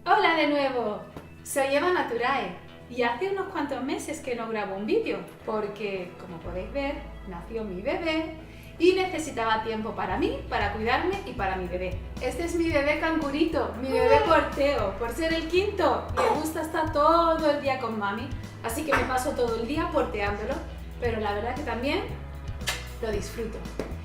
Hola de nuevo, soy Eva Naturae y hace unos cuantos meses que no grabo un vídeo porque, como podéis ver, nació mi bebé y necesitaba tiempo para mí, para cuidarme y para mi bebé. Este es mi bebé cangurito, mi bebé porteo. Por ser el quinto, le gusta estar todo el día con mami, así que me paso todo el día porteándolo, pero la verdad que también lo disfruto.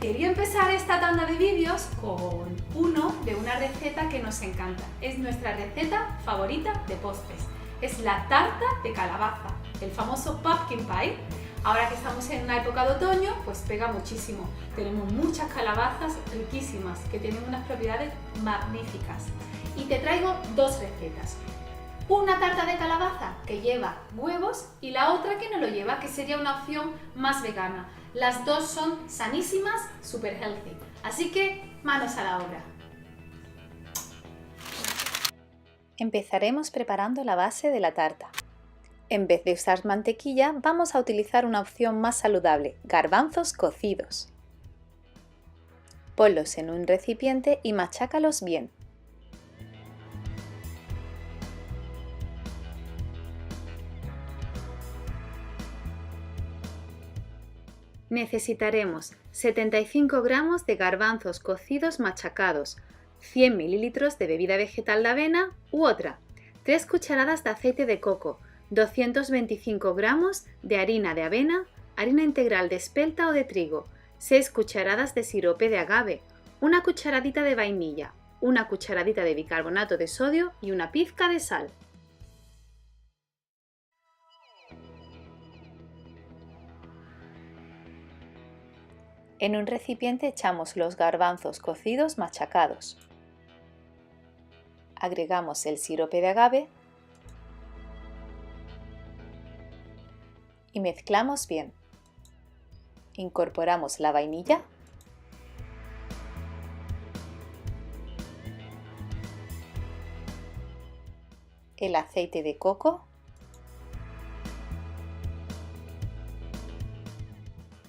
Quería empezar esta tanda de vídeos con uno de una receta que nos encanta. Es nuestra receta favorita de postres. Es la tarta de calabaza, el famoso pumpkin pie. Ahora que estamos en una época de otoño, pues pega muchísimo. Tenemos muchas calabazas riquísimas que tienen unas propiedades magníficas. Y te traigo dos recetas. Una tarta de calabaza que lleva huevos y la otra que no lo lleva, que sería una opción más vegana. Las dos son sanísimas, super healthy. Así que manos a la obra. Empezaremos preparando la base de la tarta. En vez de usar mantequilla, vamos a utilizar una opción más saludable, garbanzos cocidos. Ponlos en un recipiente y machácalos bien. Necesitaremos 75 gramos de garbanzos cocidos machacados, 100 ml de bebida vegetal de avena u otra, 3 cucharadas de aceite de coco, 225 gramos de harina de avena, harina integral de espelta o de trigo, 6 cucharadas de sirope de agave, una cucharadita de vainilla, una cucharadita de bicarbonato de sodio y una pizca de sal. En un recipiente echamos los garbanzos cocidos machacados. Agregamos el sirope de agave y mezclamos bien. Incorporamos la vainilla, el aceite de coco,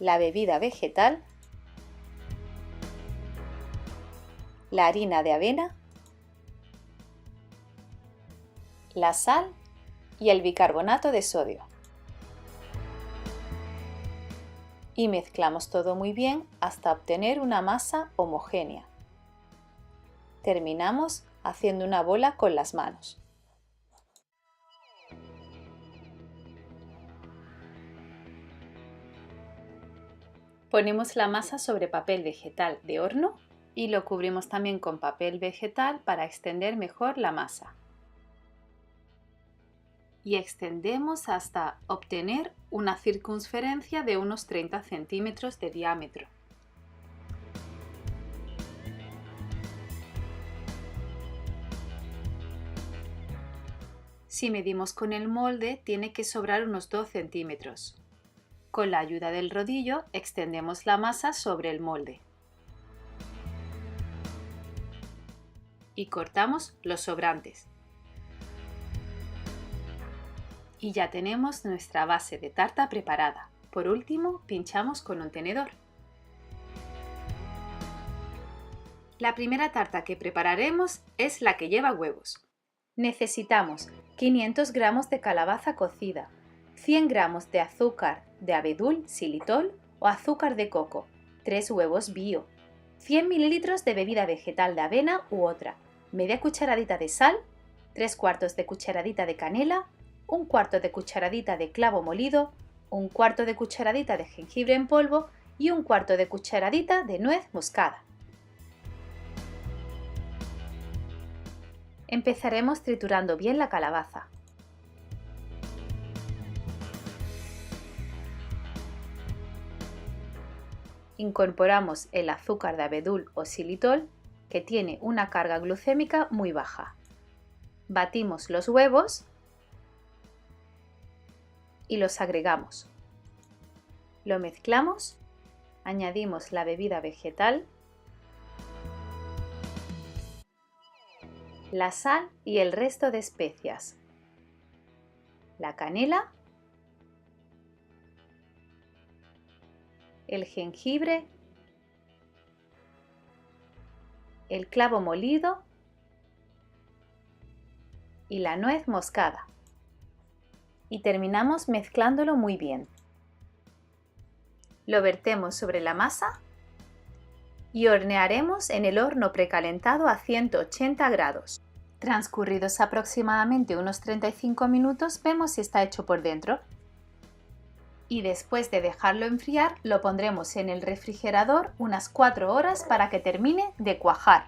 la bebida vegetal, la harina de avena, la sal y el bicarbonato de sodio. Y mezclamos todo muy bien hasta obtener una masa homogénea. Terminamos haciendo una bola con las manos. Ponemos la masa sobre papel vegetal de horno y lo cubrimos también con papel vegetal para extender mejor la masa. Y extendemos hasta obtener una circunferencia de unos 30 centímetros de diámetro. Si medimos con el molde, tiene que sobrar unos 2 centímetros. Con la ayuda del rodillo, extendemos la masa sobre el molde. Y cortamos los sobrantes. Y ya tenemos nuestra base de tarta preparada. Por último, pinchamos con un tenedor. La primera tarta que prepararemos es la que lleva huevos. Necesitamos 500 gramos de calabaza cocida, 100 gramos de azúcar de abedul, xilitol o azúcar de coco, 3 huevos bio, 100 ml de bebida vegetal de avena u otra, media cucharadita de sal, 3 cuartos de cucharadita de canela, un cuarto de cucharadita de clavo molido, un cuarto de cucharadita de jengibre en polvo y un cuarto de cucharadita de nuez moscada. Empezaremos triturando bien la calabaza. Incorporamos el azúcar de abedul o xilitol, que tiene una carga glucémica muy baja. Batimos los huevos y los agregamos. Lo mezclamos, añadimos la bebida vegetal, la sal y el resto de especias, la canela, el jengibre, el clavo molido y la nuez moscada. Y terminamos mezclándolo muy bien. Lo vertemos sobre la masa y hornearemos en el horno precalentado a 180 grados. Transcurridos aproximadamente unos 35 minutos, vemos si está hecho por dentro. Y después de dejarlo enfriar, lo pondremos en el refrigerador unas 4 horas para que termine de cuajar.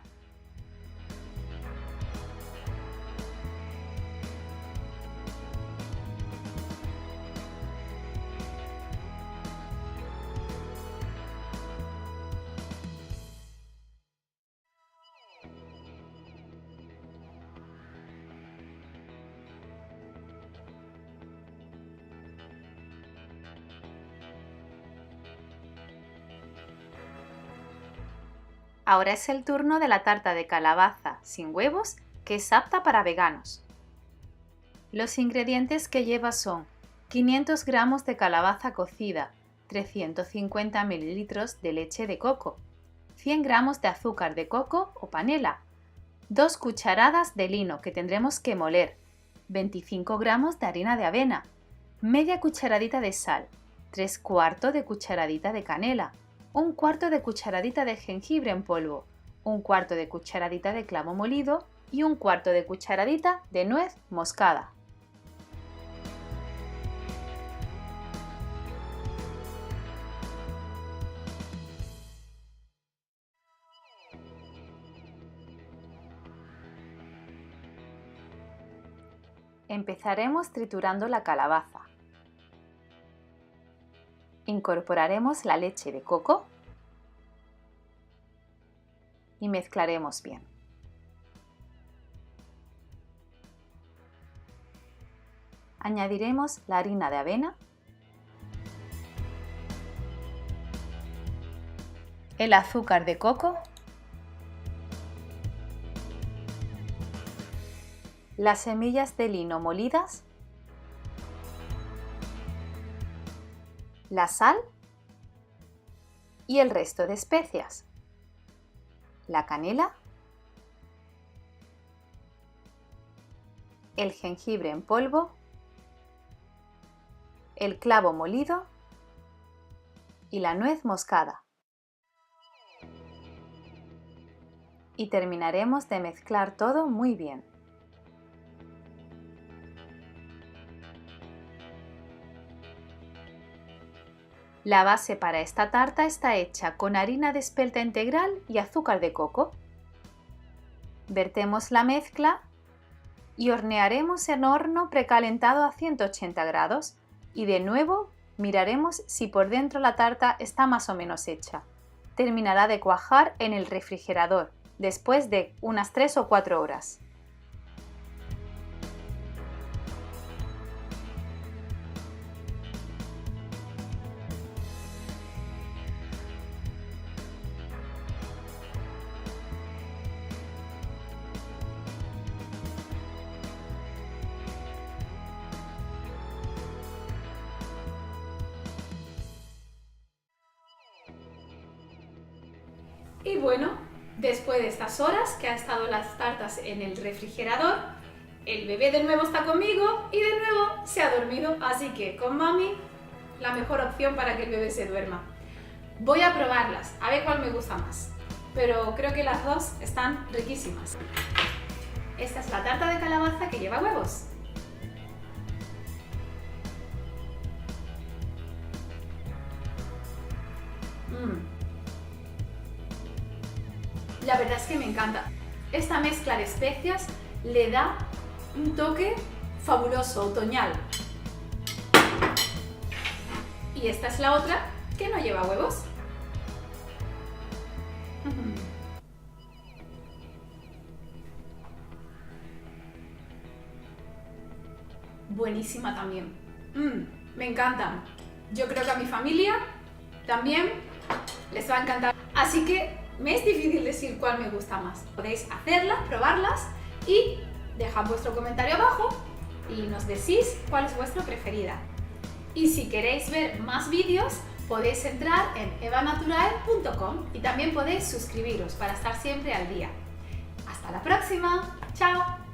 Ahora es el turno de la tarta de calabaza sin huevos, que es apta para veganos. Los ingredientes que lleva son 500 gramos de calabaza cocida, 350 ml de leche de coco, 100 gramos de azúcar de coco o panela, 2 cucharadas de lino que tendremos que moler, 25 gramos de harina de avena, media cucharadita de sal, 3/4 de cucharadita de canela, 1/4 de cucharadita de jengibre en polvo, 1/4 de cucharadita de clavo molido y 1/4 de cucharadita de nuez moscada. Empezaremos triturando la calabaza. Incorporaremos la leche de coco y mezclaremos bien. Añadiremos la harina de avena, el azúcar de coco, las semillas de lino molidas, la sal y el resto de especias, la canela, el jengibre en polvo, el clavo molido y la nuez moscada. Y terminaremos de mezclar todo muy bien. La base para esta tarta está hecha con harina de espelta integral y azúcar de coco. Vertemos la mezcla y hornearemos en horno precalentado a 180 grados y de nuevo miraremos si por dentro la tarta está más o menos hecha. Terminará de cuajar en el refrigerador después de unas 3 o 4 horas. Y bueno, después de estas horas que han estado las tartas en el refrigerador, el bebé de nuevo está conmigo y de nuevo se ha dormido, así que con mami la mejor opción para que el bebé se duerma. Voy a probarlas, a ver cuál me gusta más, pero creo que las dos están riquísimas. Esta es la tarta de calabaza que lleva huevos. La verdad es que me encanta. Esta mezcla de especias le da un toque fabuloso, otoñal. Y esta es la otra que no lleva huevos. Buenísima también. Me encantan. Yo creo que a mi familia también les va a encantar. Así que me es difícil decir cuál me gusta más. Podéis hacerlas, probarlas y dejad vuestro comentario abajo y nos decís cuál es vuestra preferida. Y si queréis ver más vídeos, podéis entrar en evanaturae.com y también podéis suscribiros para estar siempre al día. ¡Hasta la próxima! ¡Chao!